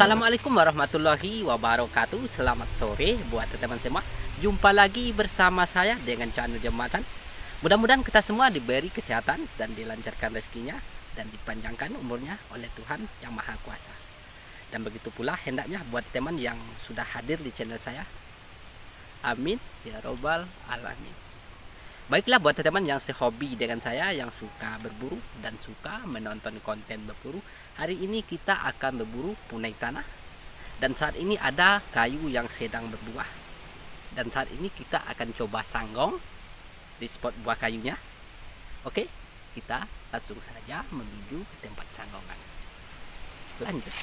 Assalamualaikum warahmatullahi wabarakatuh. Selamat sore buat teman-teman semua. Jumpa lagi bersama saya dengan channel Jembatan. Mudah-mudahan kita semua diberi kesehatan dan dilancarkan rezekinya dan dipanjangkan umurnya oleh Tuhan yang Maha Kuasa. Dan begitu pula hendaknya buat teman yang sudah hadir di channel saya. Amin ya robbal alamin. Baiklah buat teman-teman yang sehobi dengan saya, yang suka berburu dan suka menonton konten berburu, hari ini kita akan berburu punai tanah. Dan saat ini ada kayu yang sedang berbuah. Dan saat ini kita akan coba sanggong di spot buah kayunya. Oke, kita langsung saja menuju ke tempat sanggongan. Lanjut.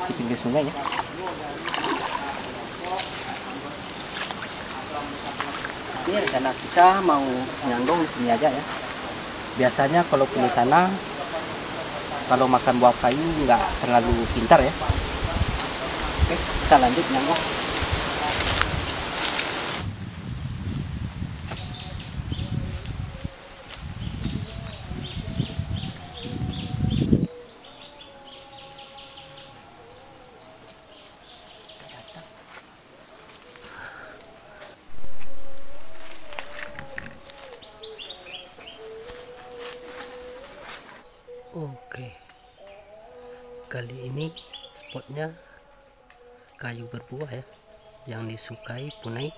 Di pinggir sungai ya. Ini rencana kita mau nyandong di sini aja ya. Biasanya kalau pilih tanah, kalau makan buah kayu nggak terlalu pintar ya. Oke, kita lanjut nyandong. Oke, kali ini spotnya kayu berbuah ya, yang disukai punai.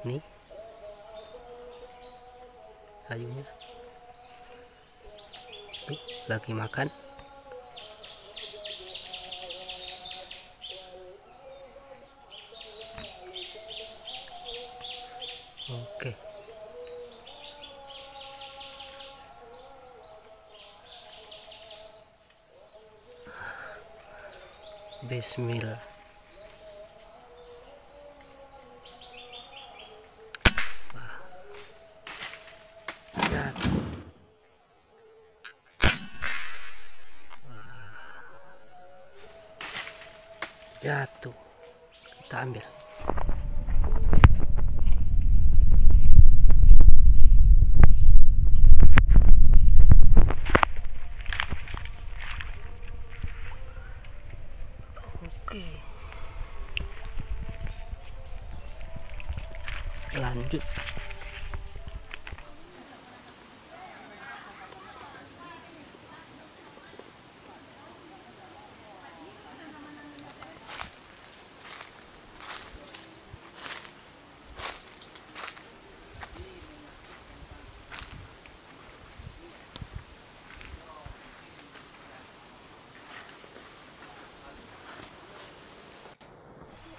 Nih kayunya tuh lagi makan. Oke, bismillah. Jatuh, kita ambil. Oke, lanjut.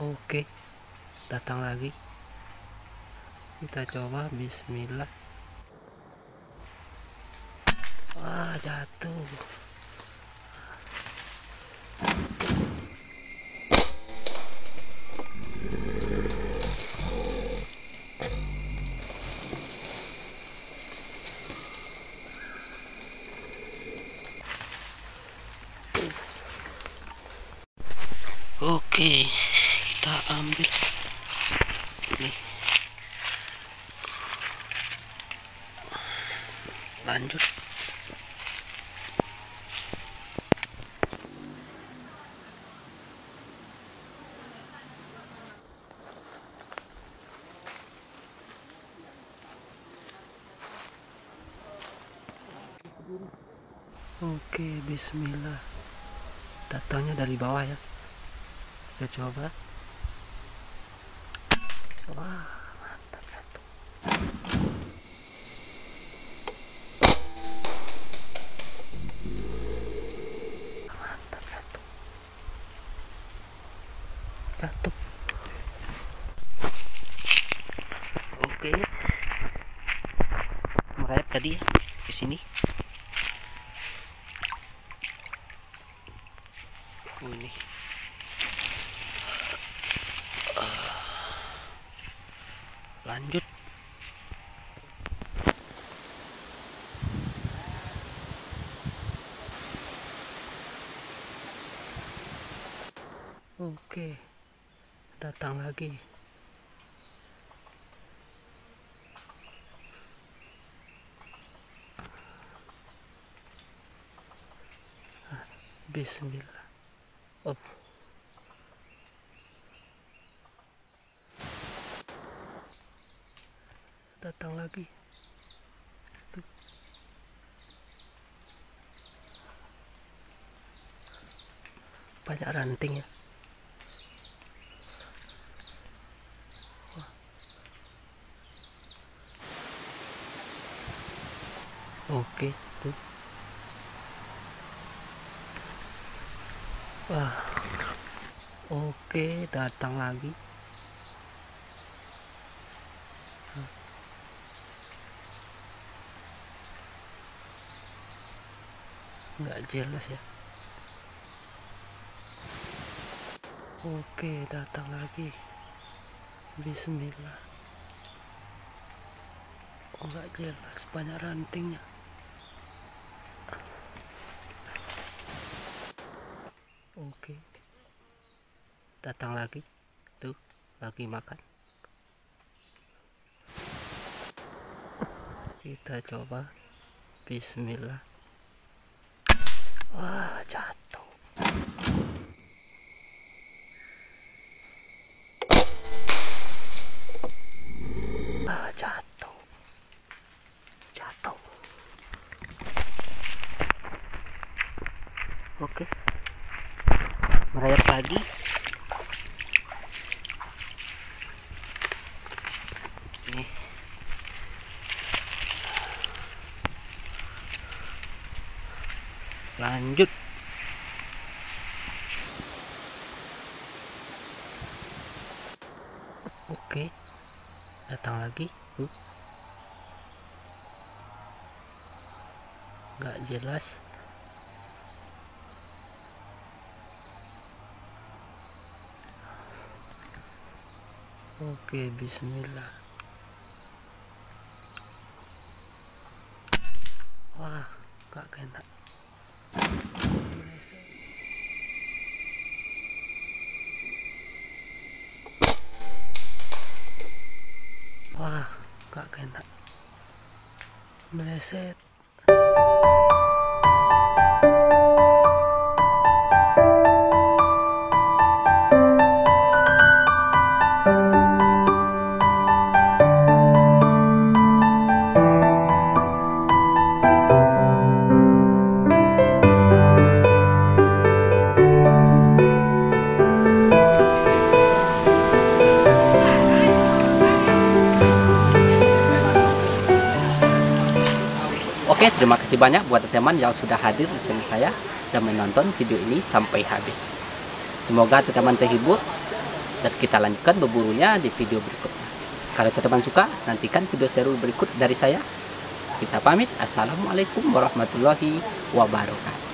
Oke, datang lagi. Kita coba, bismillah. Wah, jatuh. Oke, kita ambil nih. Lanjut. Oke, bismillah. Datangnya dari bawah ya. Kita coba. Wah, mantap jatuh. Mantap jatuh. Jatuh. tadi ke sini. Ini lanjut. Oke, datang lagi. Bismillah. Oh. Datang lagi. Tuh. Banyak ranting ya. Oke, tuh. Wah. Oke, datang lagi. Nggak jelas ya. Oke, datang lagi. Bismillah. Oh, nggak jelas, banyak rantingnya. Oke, datang lagi. Tuh, lagi makan. Kita coba. Bismillah. Wah, jatuh. Jatuh. Oke, merayap lagi. Nih. Lanjut. Oke, datang lagi. Nggak jelas. Oke, bismillah. Wah, nggak kena. Wah, nggak kena. Meleset. Oke, terima kasih banyak buat teman-teman yang sudah hadir di channel saya dan menonton video ini sampai habis. Semoga teman-teman terhibur dan kita lanjutkan berburunya di video berikutnya. Kalau teman-teman suka, nantikan video seru berikut dari saya. Kita pamit. Assalamualaikum warahmatullahi wabarakatuh.